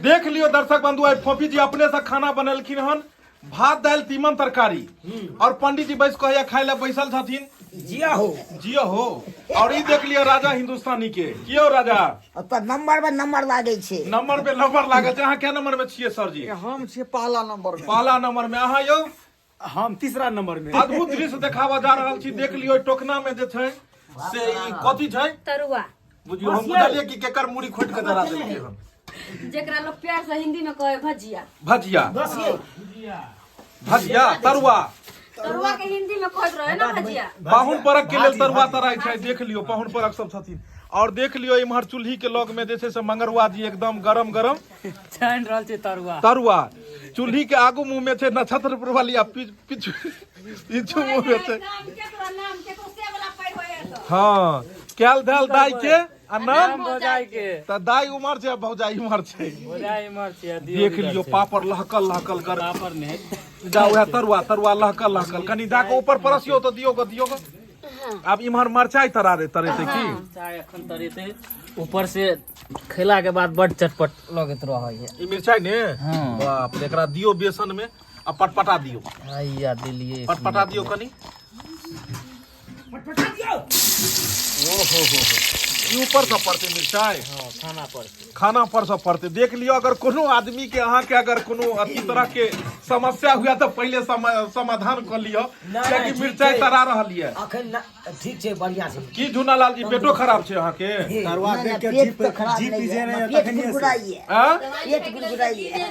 देख लियो दर्शक बंधु, आई फोफी जी अपने से खाना बनेलखिन हन, भात दाल तीमन तरकारी, और पंडित जी बैस कहिया खाए ला बैसल छथिन। जिया हो। और ई देख लियो राजा हिंदुस्तानी के कियो राजा तो नंबर पे नंबर लागे छे। नंबर पे नंबर लागल छै। अहाँ क्या नंबर में छियै सर जी? हम छियै पहला नंबर में। पहला नंबर में। अहाँ यौ? हम तीसरा नंबर में। अद्भुत दृश्य देखावा जा रहल छी। देख लियो टोकना में जे छै से ई कथी छै? तरुआ। बुझियो हम बुझलिए कि केकर मुड़ी खोट के जरा देलकै हम, जेकरा लोग प्यार से हिंदी में कहे भजिया। भजिया भजिया तरुआ। तरुआ के हिंदी में कहत रहे ना भजिया। पाहुन परक के लेल तरुआ तराई छै। देख लियो पाहुन परक सब छथिन। और देख लियो इम्हर चूल्ही के लग में जे छै से मंगरुआ जी एकदम गरम गरम छान रहल छै तरुआ। चूल्ही के आगू मुंह में छै नक्षत्रपुर वाली, आ पीछू मुंह में छै हाँ कैल धैल दाई के आ नाम भौजाई के। त दाई उमर छै, भौजाई उमर छै। भौजाई इमहर छै। देख लियो पापड़ लहकल लहकल कर पापड़ में जा वह तरुआ लहकल लहकल कनी दा के ऊपर परसियो तो दियो गो। अब इम्हर मरचाई तरेते की चाय अखन तरेते ऊपर से खेला के बाद बड़ चटपट लगत रहै है ई मिर्चाई ने। बाप रे, एकरा दियो बेसन में आ पटपटा दियो। हैया दिलिए पटपटा दियो कनी। ई ऊपर से पड़ते मिर्चाई। खाना पर से पड़ते। देख लियो अगर कोनो आदमी के अहाँ के अगर कोनो अति तरह के समस्या हुआ तो पहले समाधान कर लियो, क्योंकि मिर्चाई तरा रहल है अखन ठीक छै, बढ़िया छै। की झूनालाल जी पेटो खराब छै अहाँ के? तरुआ देख के जीप जे नहीं तखनी हां पेट गुड़गुड़ाई है।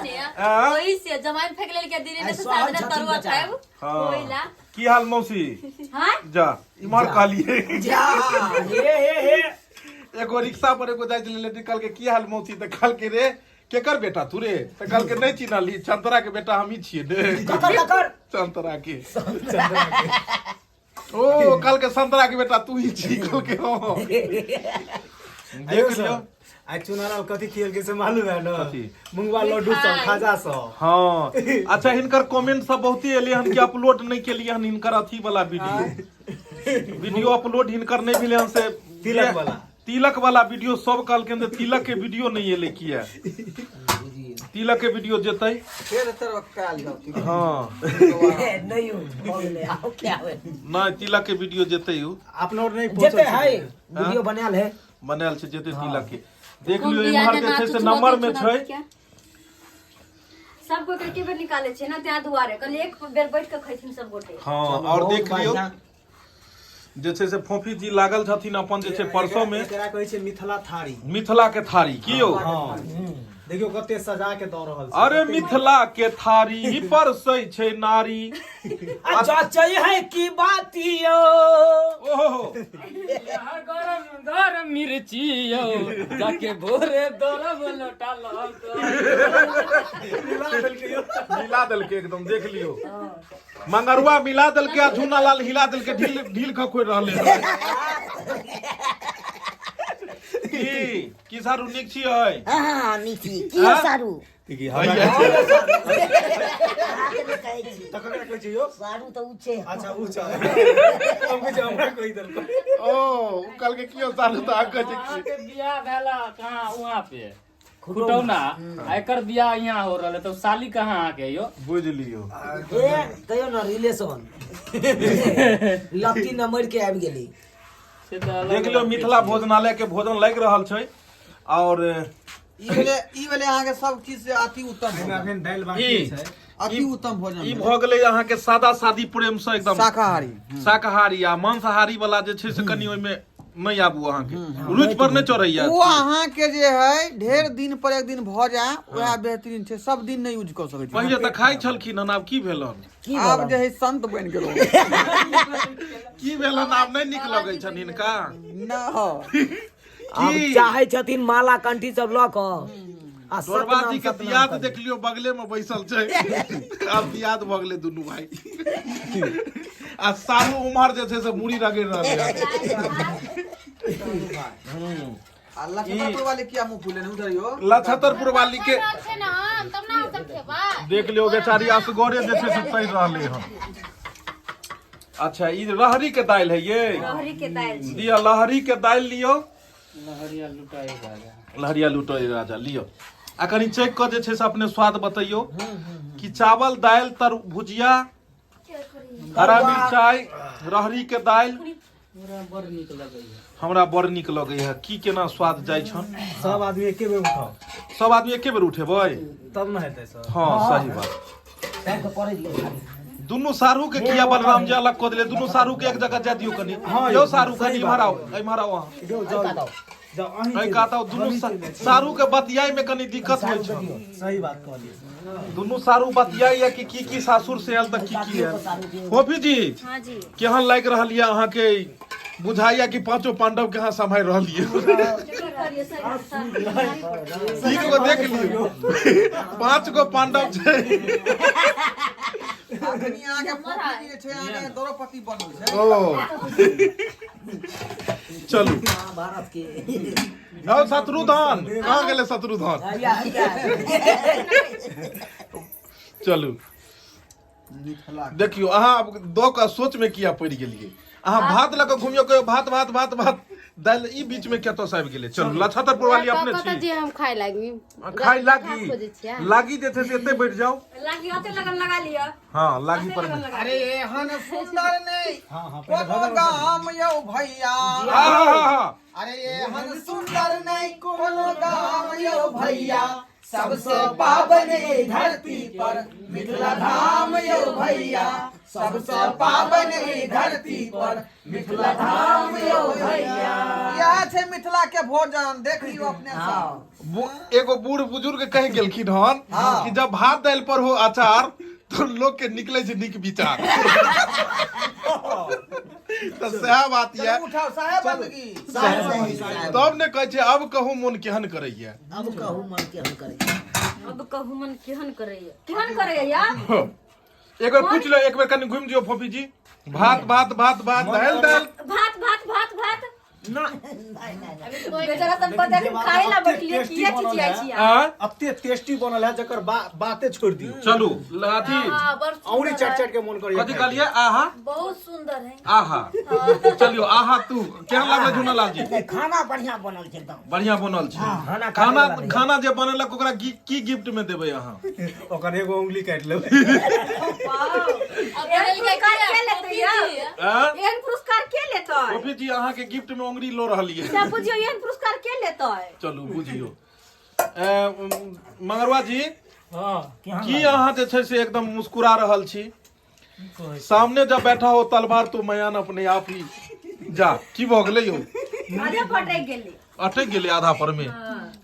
वही से जमाइन फेंक लेल के दिने ने सादे तरुआ खाएब कोइला। की हाल मौसी? हां जा इमहर कहलिए जा हे एगो रिक्शा पर एगो जाय ले निकल के की हाल मौसी त कहल के रे केकर बेटा तू रे? त कहल के नहीं चिन्हली, चंतरा के बेटा हम ही छिए ने। ककर चंतरा के ओ कल के संतरा के बेटा तू ही छी। कल के हो देख लियो आई चुनालाल कथी खियल के से मालूम है ना? मुंगवा लड्डू सब खाजा सब। हाँ अच्छा, हिनकर कमेंट सब बहुत एले हन कि अपलोड नहीं के लिए हन हिनकर अथी वाला वीडियो अपलोड हिनकर नहीं भेले हन से तिलक वाला वीडियो सब कल के अंदर तिलक के वीडियो नहीं एले किया। तिलक के वीडियो जेतै हाँ नहीं हो गेले आओ क्या होय नहीं तिलक के वीडियो जेतै अपलोड नहीं जेते है वीडियो बनाल है बनाल छै जेतै तिलक के। देख लियो इम्हर जे छै से नंबर में छै सब गोटे के बेर निकाले छै ना त्या दुआरे कल एक बेर बैठ के खैथिन सब गोटे। हाँ और देख लियो जे छै से फोफी जी लागल छथिन अपन जे छै परसों में एकरा कहै छै मिथिला थारी। मिथिला के थारी की यौ? हां देखियो कते सजा के द रहल छै। अरे मिथिला के थारी परसै छै नारी। अच्छा चाहिए की बात यो ओहो गरम गरम मिर्ची यो जाके भोरे दरब लोटा मिला दल के एकदम देख लियो मंगरुआ मिला दल के, झूनालाल हिला दल के, ढील खखोर रहले। की सारू निक छी है? हां नीची की सारू देखि हमरा तकरा कहै छै यो सारू तो ऊंचे। अच्छा ऊंचा हम कहै छै हमरा कहि देल ओ कल के कियो सारू त आके छै के बियाह भेला कहां वहां पे खुटौना एकर बियाह यहाँ हो रहले तो साली कहां आके यो बुझ लियो। ए कहियो ना रिलेशन लत्ती न मर के आबि गेली। देख लियो मिथिला भोजनालय के भोजन लाग रहल छै। और ई वाले अहाँ के सब चीज से अति उत्तम एमे अखन दाल बाकी छै। अति उत्तम भोजन ई भ गेलै अहाँ के सादा सादी प्रेम से एकदम शाकाहारी आ मांसाहारी वाला जे छै से कनी ओइ में नहीं आबू अहाँ के रुचि पर नहीं चढ़ैया। वो अहाँ के जे है ढेर दिन पर एक दिन भ जाए वह बेहतरीन छै, सब दिन नहीं यूज कर सकै छी। पहिले त खाइ छलखिन हन, आब की भेलन? आब जे है संत बन गेलो की भेलन आब नहीं निक लगै छन हिनका ना। अब चाहे छथिन माला कंठी सब ल क आ दोरबाजी के दियाद देख लियो बगले में बैसल छै। अब दियाद भ गेलै दुनू भाई आ सालू उमर जे छै से मुड़ी रगड़ रहल लखनपुर वाले क्या मुंह फूले नहीं उधर यो लछतरपुर वाली के देख लियो बेचारी असगरे जे छै से तैर रहले हन। अच्छा ई लहरी के दाल है ये? लहरी के दाल दिया लहरी के दाल लियो। लहरिया लुटाई राजा लहरिया लुटोई राजा लियो। आ कनी चेक क जे छै से अपने स्वाद बतैयो कि चावल दाल तर भुजिया हरा मिरचाई रहरी के दाल हमरा बड़ नीक लगे है। की केना स्वाद जाय छन? सब आदमी एके बेर उठाओ, सब आदमी एके बेर उठेबै तब न हेतै सर। हाँ सही बात। दुनू सारू के किया बलराम जी अलग क दिले? दुनू सारू के एक जगह जा दियो कनी। यो सारू कनी माराओ, ए माराओ वहां। जाओ अहीं ए कहता दुनू सारू के बतियाई में कनी दिक्कत होय छ। सही बात कहलिए। दुनू सारू बतियाई है कि की सासुर से आयल त की है। फोफी जी हाँ जी केहन लाग रहल ये अहाँ के? बुझाइया कि पांचों पांडव के यहाँ संभाल रहल ये। ठीक को देख लियो 5 गो पांडव छै। अखनी आगे पोती जे छै आगे द्रौपदी बनल छै। ओ चलू भारत के आओ शत्रुधन कहाँ गेले? शत्रुधन चलू देखियो अहाँ दो का सोच में किया पड़ गेलिए। अहाँ भात लग घूमियो कहियो भात भात भात भात दाल ई बीच में कतो से आबि गेले। चलू लछतरपुर वाली अपने छी। जे हम खाए लागी खाई लागी देते से एते बैठ जाओ। लागी होते लगन लगा लिया। हाँ लागी पर में। अरे एहन सुंदर नहीं हाँ हाँ कोनो गाम यौ भैया। अरे एहन सुंदर नहीं कोनो गाम यौ भैया। सबसे पावन ए धरती पर मिथिला धाम यौ भैया। सबसे पावन ए धरती पर मिथिला धाम यौ भैया। यह छै मिथिला के भोजन, देख लियो अपने सब। एगो बूढ़ बुजुर्ग कह गेलखिन हन कि जब भात दाल पर हो अचार तो लोग के निकले छै नीक विचार। तो सह बात ये। उठाओ साहेब बंदगी। तब ने कहे छै अब कहूँ मन केहन करैया। अब कहूँ मन केहन करे। अब कहू मन केहन करैया? केहन करैया यार? एक बार पूछ लो, एक बार कनी घूम दियो फोफी जी। भात भात भात भात दाल दाल भात भात भात भात ना बेचारा सब पता है खाए ला बैठलिए किया चिचिया छिया। अत्ते टेस्टी बनल है जकर बातें छोड़ दियो। चलू अथी औरी चट चट के मन करिए। कथी कहलिए? आहा बहुत सुंदर है। आहा चलियो आहा तू केहन लागल झुना लाल जी? खाना बढ़िया बनल छै एकदम। बढ़िया बनल छै। खाना खाना खाना जे बनेलक ओकरा की गिफ्ट में देबै अहाँ? ओकर एगो उंगली काट लेबै। अब पुरस्कार के लेते यार? एहन पुरस्कार के लेता है? फोफी जी अहाँ के गिफ्ट में उंगली लो रहलिए। क्या बुझियो एहन पुरस्कार के लेता है? चलू बुझियो। मंगरवा जी हाँ की अहाँ जे छै से एकदम मुस्कुरा रहल छी? सामने जब बैठा हो तलवार तो मयान अपने आप ही जा की भ गेलै यौ? आधे पटक गेली। अटक गेलै आधा पर में।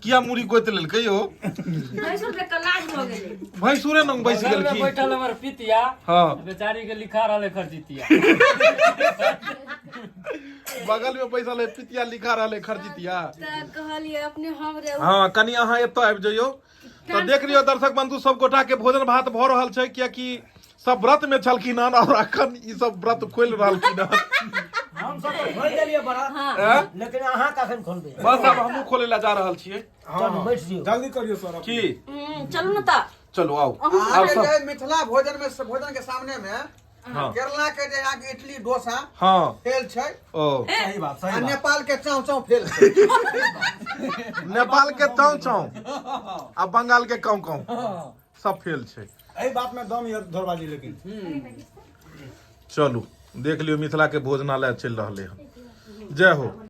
किया मुड़ी गोइत लेलकै यौ? भैंसुर के कलाज भ गेली। भैंसुरे नंग बैस बगल में गेलखिन। बैठल हमर पितिया हाँ बेचारी के लिखा रहले खरजितिया। बगल में बैसल है पितिया लिखा रहले खरजितिया। त कहलिए अपने हमरे हाँ कनी अहाँ एतऽ आबि जइयो तो देख लियो दर्शक बंधु सब गोटा के भोजन भात भ रहल छै कियाकि सब व्रत में छलखिन हन और अखन ई सब व्रत खोल रहलखिन हन। हम सब तो खोल देलिए बड़ा, लेकिन अहाँ कखन खोलबे? बस अब हमहू खोले ला जा रहल छियै। चलू बैठ जियो। जल्दी करियो सर। की चलू न त चलो आओ आगे सब। जे मिथिला भोजन में भोजन के सामने में हाँ केरला के जे यहाँ के इडली डोसा हाँ फेल छै। ओ सही बात आ सही बात। नेपाल के चाव चाव फेल छै। नेपाल के चौ चौ आ बंगाल के कौ कौ सब फेल छै। एही बात में दम ये धरबाजी लेकिन। चलू देख लियो मिथिला के भोजनालय चल रहले हन। जय हो।